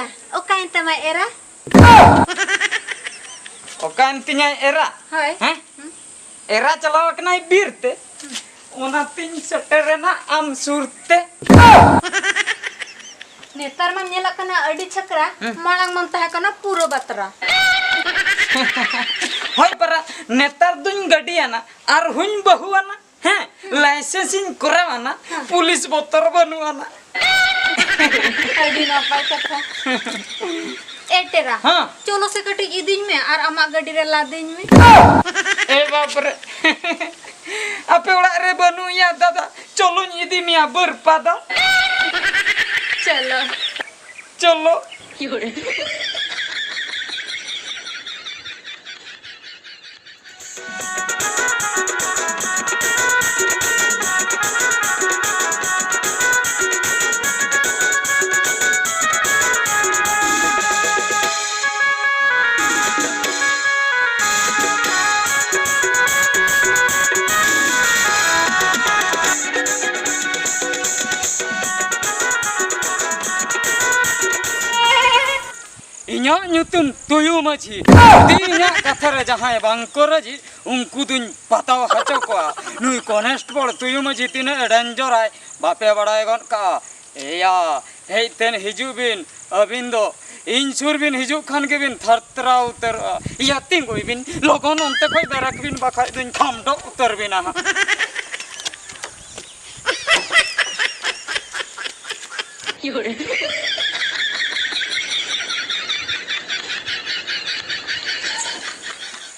era ओकाइन तमा era ओकाइन तिnya era होय हैं era चलाव कनाय बीरते ओना तिन सटरेना आम सुरते नेतार मा नेला कना अडी छकरा मांग मन तहा कना पूरो बतरा होय परा नेतार दुन गडियाना आर हुन बहुआना हैं लाइसेंसिंग करावाना पुलिस बोतर बनुआना अडी ना पाई कथा ए तेरा हां चलो से कटी इदिन में और अमा गडी रे लादिन में ए बाप रे आपे ओड़ा रे बनुया दादा चलो इदी मिया बरपादा चलो चलो इन्या न्यूतुम तुयु मजी दिन्या कथरे जहां बांको रजी उनको दुन पताव हचो को नुई कॉन्स्टेबल तुयु मजी तिने डेंजर आय बापे बड़ाय गन का एया हेतेन हिजुबिन अबिंदो इंसुर बिन हिजु खान के बिन थरतरा उतर या तिंग कोई बिन लोगन अंते कोई दरक बिन बाखा दुन खामडो उतर बिना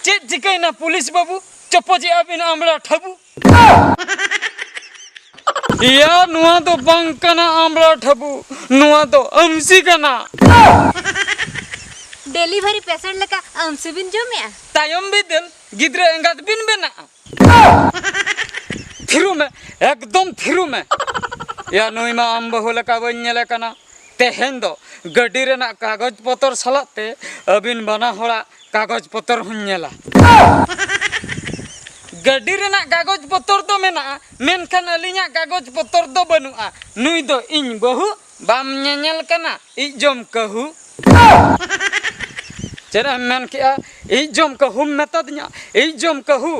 चेत जिकैना पुलिस बाबू चप्पजी अबिन आमला ठबू या नुआ तो बंकना आमला ठबू नुआ तो अमसी कना डिलीवरी पेशेंट लका अमसी बिन जमिया तायम बिदल गिद्रे एंगात बिन बेना थिरु में एकदम थिरु में या नुई मा आम बहु लका बन्नेले कना तेहेन दो गड्डी रेना कागज पत्र सलाते अबिन बना होड़ा कागज पत्र हुन्नेला गड्डी रेना कागज पत्र तो मेना मेनखान अलिया कागज पत्र तो बनुआ नुई दो इन बहु बाम नेनेल कना इजम कहू चेरा मेन किया इजम कहू मेता दिया इजम कहू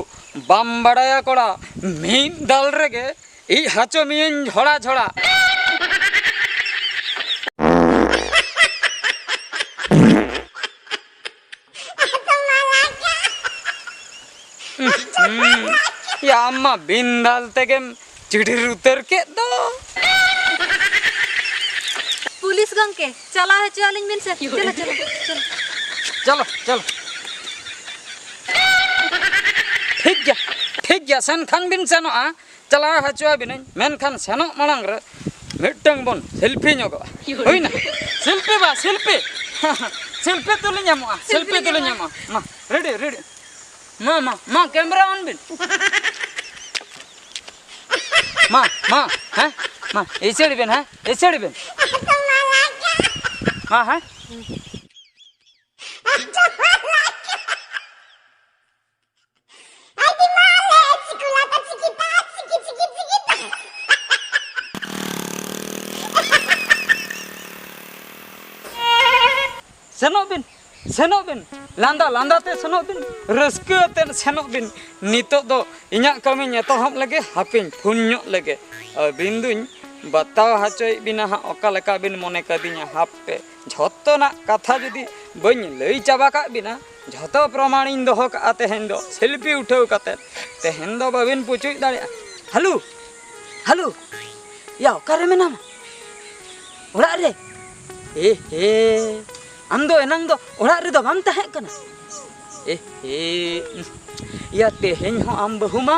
बाम बड़ाया कोड़ा मीन दाल रेगे इ हाचो मीन झोड़ा झोड़ा या अम्मा बिंदाल तेगे चिढ़िर उतर के दो पुलिस गंके चला है चलिन बिन से चलो चलो चलो चलो ठीक गया सन खान बिन सनो आ चला हचुआ बिन मेन खान सनो मलांग रे मिटंग बोन सेल्फी न्योगो होइना सेल्फी बा सेल्फी सेल्फी तुले ᱧᱟᱢᱚᱜᱼᱟ सेल्फी तुले ᱧᱟᱢᱚᱜᱼᱟ मा रेडी रेडी मा कैमरा ऑन बिन मा हैं मा ऐसे बिन हैं ऐसे बिन मा हैं सेनो बिन लांदा लांदा ते सेनो बिन रस्के ते सेनो बिन नितो दो इन्या कमी नेतो हम लगे हापिन फुन्यो लगे बिन दुन बताव हाचोय बिना हा ओका लेका बिन मने कदिnya हापे झतो ना कथा जदी बइन लई चाबा का बिना झतो प्रमाण इन दोह का तेहेन दो सेल्फी उठाव कते तेहेन दो बाबिन पुचुई दाड़िया हेलो हेलो या ओकारे मेना ओड़ा रे ए हे आम दो एनांग दो ओड़ा रे दो बाम तहे कना ए हे या तेहेन हो आम बहुमा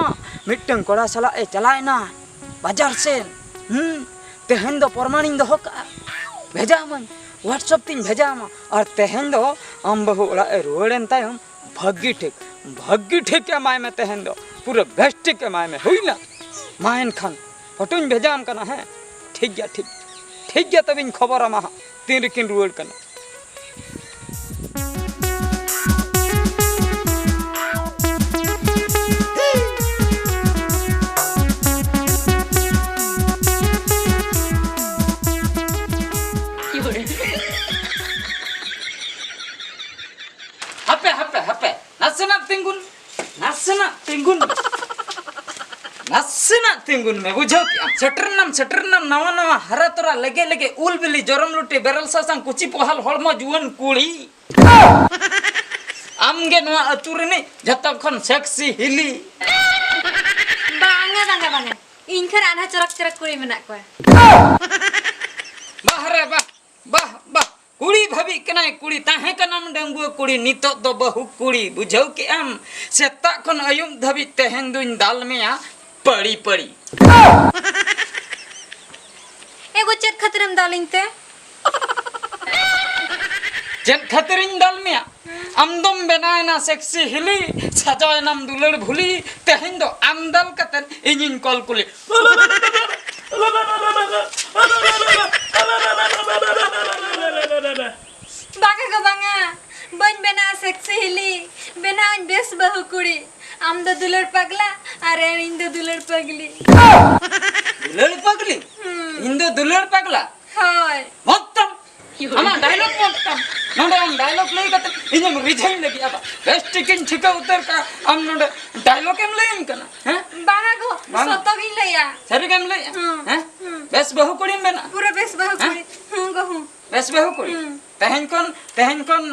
मिटंग कोड़ा सला ए चलायना बाजार से तेहेन दो प्रमाणिन दो का भेजा मन व्हाट्सएप तीन भेजा मा और तेहेन दो आम बहु ओड़ा ए रोड़ेन तायम भाग्य ठीक के माय में तेहेन दो पूरा बेस्ट के माय में हुई ना मायन खान फोटोन भेजाम कना है ठीक गया तबिन खबर आमा तीन रिकिन रुड़ कना नासेना तिंगुन में बुझो क्या सेटरनाम नवा नवा हरा तोरा लगे लगे उल बिली जोरम लुटी बेरल सासांग कुची पोहाल हड़मो जुवन कुड़ी आमगे नवा अतुरनी जतो खन सेक्सी हिली बांगा इन खर आना चरक कुड़ी मेना को बाहरे बाह कुड़ी भाभी कनाय कुड़ी ताहे कनाम डंगुआ कुड़ी नितो दो बहु कुड़ी बुझौ के आम सेता खन अयुम धबी तेहेन दुन दाल मेया पड़ी एगो चेक खतरम दालिंते चेक खतरिन दाल मेया आमदम बेनायना सेक्सी हिली सजायनाम दुलड़ भुली तेहेन दो आमदल कतन इनिन कॉल कुली बांगा बन बेना सेक्सी हिली बेना बेस बहु कुड़ी आम दो दुलड़ पगला अरे इन दो दुलड़ पगली इन दो दुलड़ पगला हाय मोत्तम अमा डायलॉग मोत्तम नोडे हम डायलॉग लई कत इने रिझाइन लगी अब बेस्ट किन ठिका उतर का हम नोडे डायलॉग एम लई कना हैं बांगा गो सतो गिन लया सरी केम लई हैं बेस बहु कुड़ी बेना पूरा बेस बहु कुड़ी गो बेस बहु कुड़ी तेहेन कोन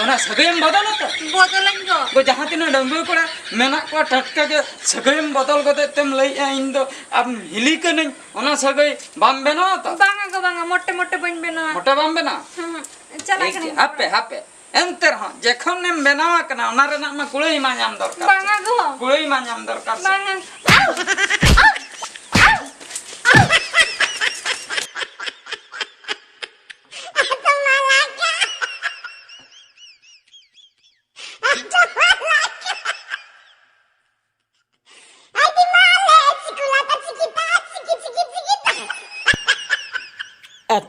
ओना सगयम बदल तो बदलन गो जहां तिना डंगु कोड़ा मेना को टटका के सगयम बदल गते तेम लई इन दो अब हिली कने ओना सगय बाम बेना तो बांगा मोटे बन बेना मोटा बाम बेना चला कने हापे एंतर हां जेखन नेम बेनावा कना ओना रेना मा कुळई मा नाम दरकार बांगा गो कुळई मा नाम दरकार बांगा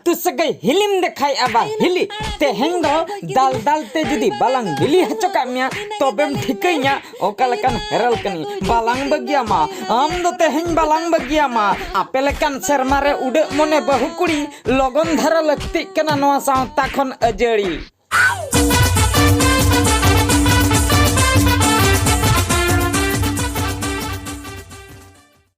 तु सगै हिलिम देखाय आबा हिली तेहेन दो दाल ते जुदी बालांग बिली हचोका मिया तबेम ठिकैया ओका लेकान हेरल कनी बालांग बगिया मा आम दो तेहेन बालांग बगिया मा आपे लेकान शर्मा रे उडे मने बहु कुड़ी लगन धारा लक्ति कना नवा सावता खन अजड़ी